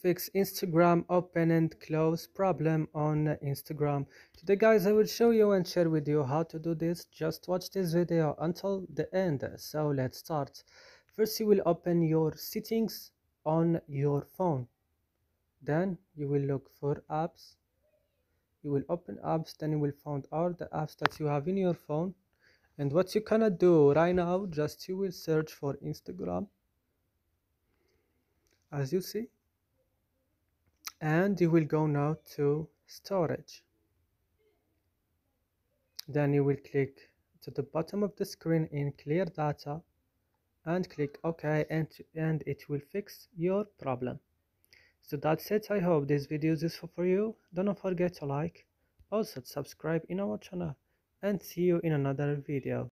fix Instagram open and close problem on Instagram. Today guys, I will show you and share with you how to do this. Just watch this video until the end. So let's start. First you will open your settings on your phone, then you will look for apps. You will open apps, then you will find all the apps that you have in your phone. And what you cannot do right now, just you will search for Instagram, as you see, and you will go now to storage. Then you will click to the bottom of the screen in clear data and click OK, and it will fix your problem. So that's it. I hope this video is useful for you. Don't forget to like, also subscribe in our channel, and see you in another video.